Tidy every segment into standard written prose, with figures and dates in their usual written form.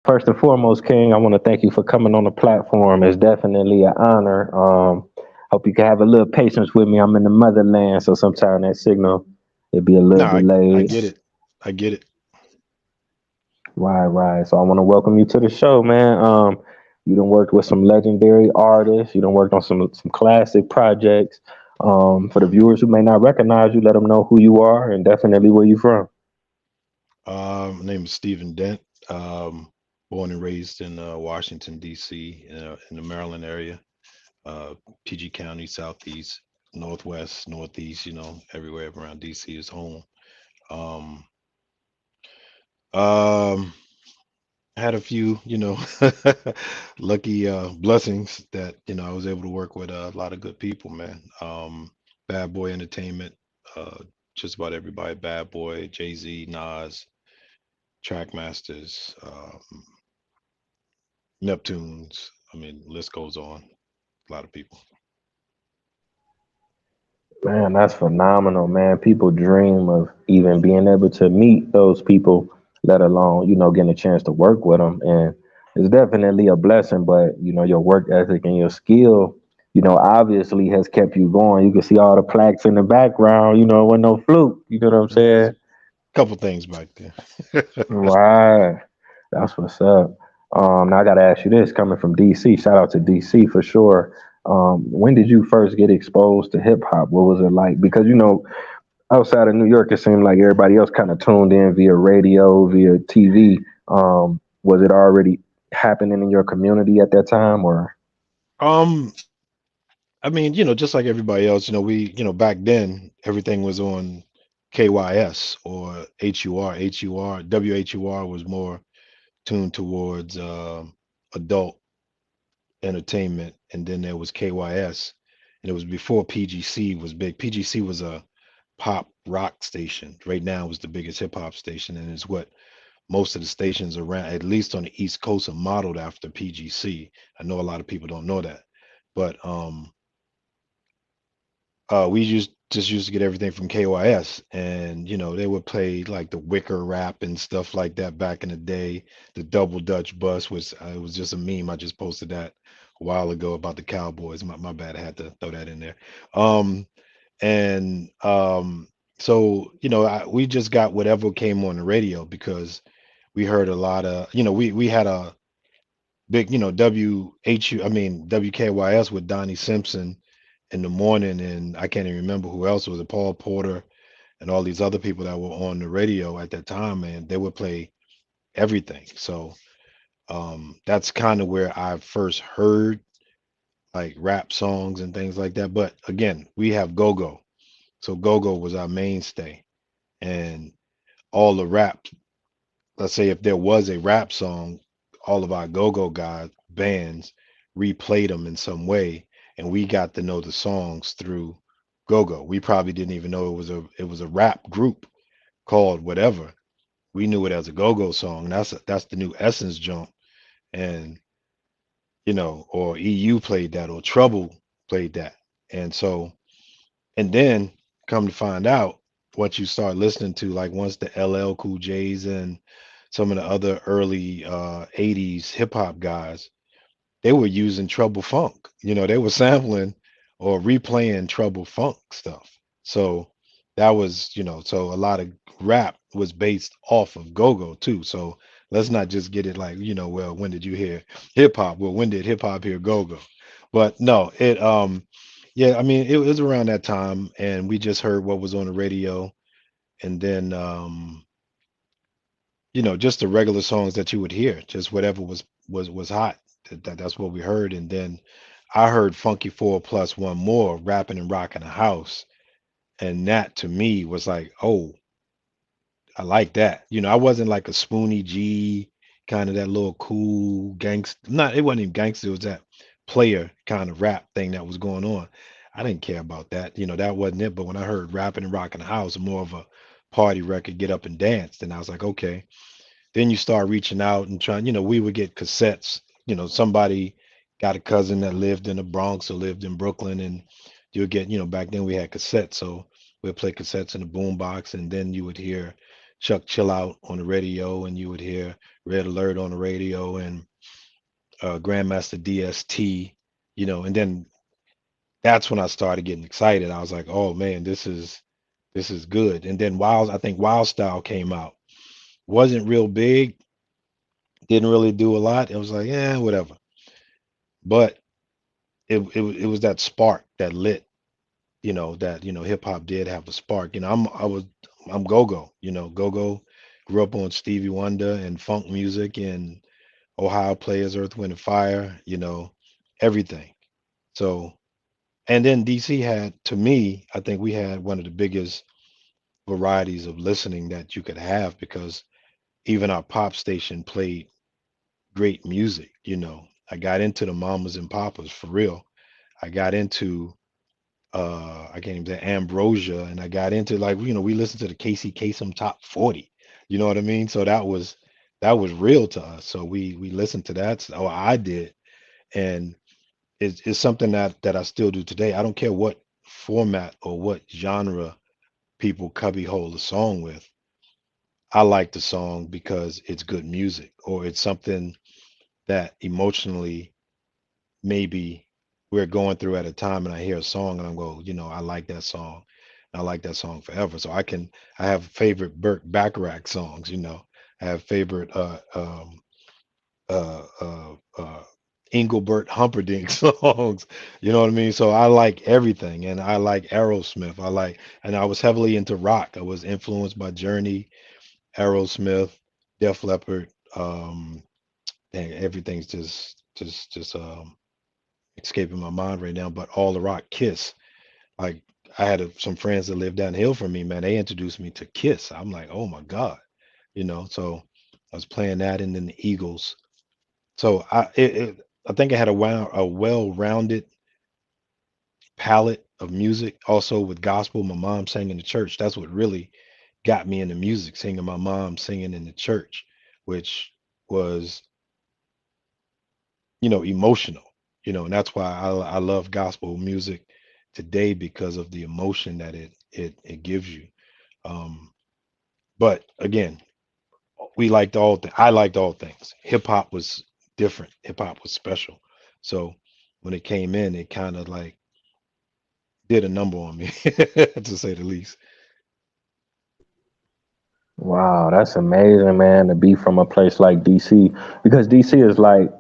First and foremost, King, I want to thank you for coming on the platform. It's definitely an honor. Hope you can have a little patience with me. I'm in the motherland, so sometimes that signal it be a No, little I delayed. get it. I get it. Right, right. So I want to welcome you to the show, man. You done worked with some legendary artists. You done worked on some classic projects. For the viewers who may not recognize you, let them know who you are and definitely where you from. My name is Stephen Dent. Born and raised in Washington D.C. In the Maryland area, uh, PG County, Southeast, Northwest, Northeast. Everywhere around D.C. is home. Um, um, had a few, lucky blessings that I was able to work with a lot of good people, man. Bad Boy Entertainment, uh, just about everybody. Bad Boy, Jay Z, Nas, Trackmasters, Neptunes. I mean, list goes on. A lot of people. Man, that's phenomenal, man. People dream of even being able to meet those people, let alone, getting a chance to work with them. And it's definitely a blessing, but, your work ethic and your skill, obviously has kept you going. You can see all the plaques in the background, it wasn't no fluke. You know what I'm There's saying? a couple things back there. Right. That's what's up. Now I got to ask you this coming from DC, shout out to DC for sure. When did you first get exposed to hip hop? What was it like? Because, outside of New York, it seemed like everybody else kind of tuned in via radio, via TV. Was it already happening in your community at that time, or? um, I mean, just like everybody else, back then everything was on KYS or HUR. WHUR was more tuned towards adult entertainment, and then there was KYS, and it was before PGC was big. PGC was a pop rock station. Right now is the biggest hip hop station, and it's what most of the stations around, at least on the East Coast, are modeled after PGC. I know a lot of people don't know that, but we used to get everything from KYS, and they would play like the Wicker rap and stuff like that back in the day. The Double Dutch Bus was it was just a meme. I just posted that a while ago about the Cowboys. My bad, I had to throw that in there. Um, and so we just got whatever came on the radio because we heard a lot of we had a big WHU I mean WKYS with Donnie Simpson in the morning, and I can't even remember who else was it, Paul Porter and all these other people that were on the radio at that time, and they would play everything. So that's kind of where I first heard like rap songs and things like that. But again, we have go-go. So go-go was our mainstay, and all the rap, let's say if there was a rap song, all of our go-go guys bands replayed them in some way, and we got to know the songs through go-go. We probably didn't even know it was a rap group called whatever. We knew it as a go-go song. That's the new Essence jump, and or EU played that, or Trouble played that, and so and then come to find out, once you start listening to, like, once the LL Cool J's and some of the other early 80s hip hop guys, they were using Trouble Funk. They were sampling or replaying Trouble Funk stuff. So that was, so a lot of rap was based off of go-go too. So let's not just get it like, well, when did you hear hip hop? Well, when did hip hop hear go-go? But no, yeah, I mean, it was around that time, and we just heard what was on the radio, and then just the regular songs that you would hear, just whatever was hot. That's what we heard. And then I heard Funky Four Plus One More rapping and rocking the house, and that to me was like, oh, I like that. I wasn't like a Spoonie G kind of that little cool gangster. Not, it wasn't even gangster. It was that player kind of rap thing that was going on. I didn't care about that. That wasn't it. But when I heard rapping and rocking the house, more of a party record, get up and dance, then I was like, okay. Then you start reaching out and trying, we would get cassettes. Somebody got a cousin that lived in the Bronx or lived in Brooklyn, and you'll get, back then we had cassettes. So we'd play cassettes in the boombox, and then you would hear Chuck Chill Out on the radio, and you would hear Red Alert on the radio, and Grandmaster DST, and then that's when I started getting excited. I was like, oh man, this is good. And then I think Wild Style came out. Wasn't real big, didn't really do a lot. It was like, yeah, whatever. But it was that spark that lit, that hip hop did have a spark. I'm go-go, go-go. Grew up on Stevie Wonder and funk music and Ohio Players, Earth, Wind and Fire, everything. So, and then DC had, to me, I think we had one of the biggest varieties of listening that you could have, because even our pop station played great music. I got into the mamas and papas for real. I got into I can't even say Ambrosia, and I got into, like, we listened to the Casey Kasem Top 40. You know what I mean? So that was real to us. So we listened to that. So I did, and it's something that I still do today. I don't care what format or what genre people cubbyhole the song with. I like the song because it's good music, or it's something that emotionally maybe we're going through at a time, and I hear a song and I'm go, I like that song. I like that song forever. So I have favorite Burt Bacharach songs, I have favorite Engelbert Humperdinck songs. You know what I mean? So I like everything, and I like Aerosmith. And I was heavily into rock. I was influenced by Journey, Aerosmith, Def Leppard. And everything's just escaping my mind right now. But all the rock, Kiss. Like, I had some friends that lived down the hill from me, man. They introduced me to Kiss. I'm like, oh my God, So I was playing that, and then the Eagles. So I think I had a well-rounded palette of music. Also with gospel, my mom sang in the church. That's what really got me into music, singing my mom singing in the church, which was, emotional. And that's why I love gospel music today, because of the emotion that it gives you. Um, but again, I liked all things. Hip hop was different. Hip hop was special. So when it came in, it kind of like did a number on me, to say the least. Wow, that's amazing, man, to be from a place like DC, because DC is like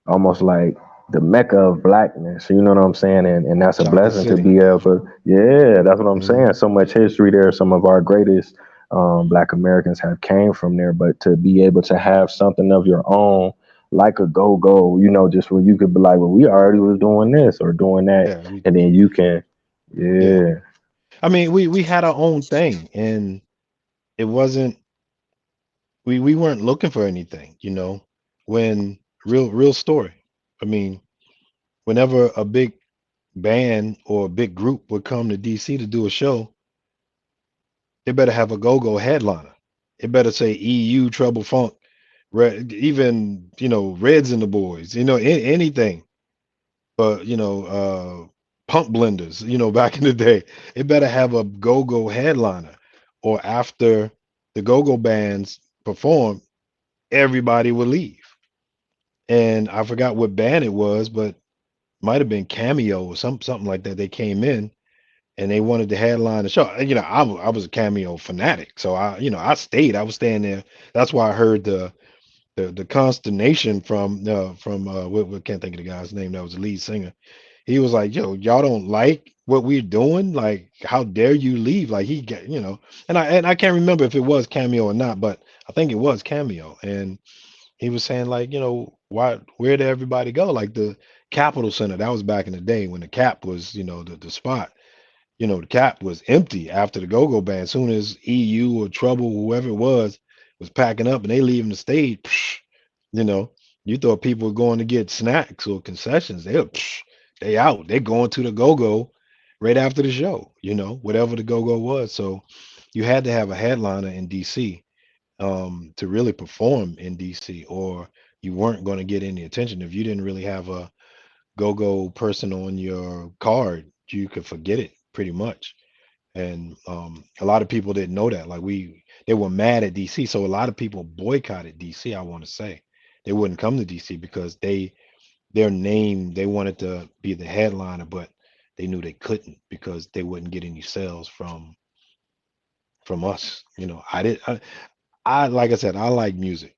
almost like the mecca of blackness. You know what I'm saying? And that's a Chocolate blessing to City. be able. Yeah, that's what I'm Hmm. saying. So much history there. Some of our greatest Black Americans have came from there. But to be able to have something of your own, like a go go, just where you could be like, well, we already was doing this or doing that, Yeah, and then you can, yeah. yeah. I mean, we had our own thing, and it wasn't we weren't looking for anything, when real story. I mean, whenever a big band or a big group would come to DC to do a show, they better have a go-go headliner. It better say EU, Trouble Funk, even, Reds and the Boys, anything. But, pump blenders, back in the day. It better have a go-go headliner. Or after the go-go bands perform, everybody would leave. And I forgot what band it was, but might have been Cameo or something like that. They came in and they wanted to headline the show. I was a Cameo fanatic, so I stayed. I was staying there. That's why I heard the consternation from what can't think of the guy's name that was the lead singer. He was like, "Yo, y'all don't like what we're doing? Like, how dare you leave?" Like, he get, and I can't remember if it was Cameo or not, but I think it was Cameo. And he was saying, like, where did everybody go? Like the Capitol Center, that was back in the day when the Cap was, the spot. The Cap was empty after the go-go band. Soon as EU or Trouble, whoever it was packing up and they leaving the stage, you know, you thought people were going to get snacks or concessions. They out. They going to the go-go right after the show, whatever the go-go was. So you had to have a headliner in DC, to really perform in DC, or you weren't going to get any attention. If you didn't really have a go-go person on your card, you could forget it pretty much. And a lot of people didn't know that. Like they were mad at DC, so a lot of people boycotted DC. I want to say they wouldn't come to DC because their name, they wanted to be the headliner, but they knew they couldn't because they wouldn't get any sales from us. I like I said, I like music.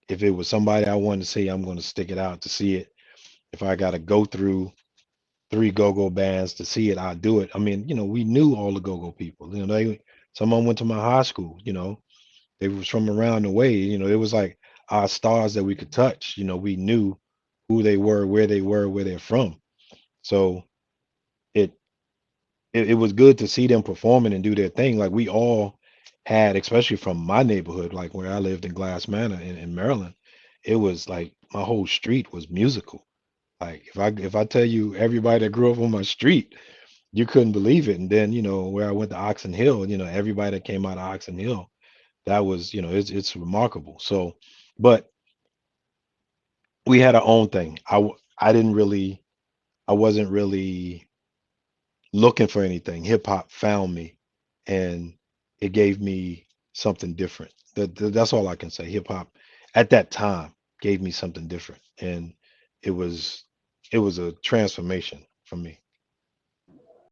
If it was somebody I wanted to see, I'm going to stick it out to see it. If I got to go through three go-go bands to see it, I'll do it. I mean, we knew all the go-go people. Some of them went to my high school. They was from around the way. It was like our stars that we could touch. We knew who they were, where they're from. So it it was good to see them performing and do their thing. Like we all had, especially from my neighborhood, like where I lived in Glass Manor in Maryland, it was like my whole street was musical. Like if I tell you everybody that grew up on my street, you couldn't believe it. And then, where I went to Oxon Hill, everybody that came out of Oxon Hill, that was, it's remarkable. So, but we had our own thing. I didn't really, I wasn't really looking for anything. Hip hop found me, and it gave me something different. That's all I can say. Hip hop at that time gave me something different, and it was it was a transformation for me.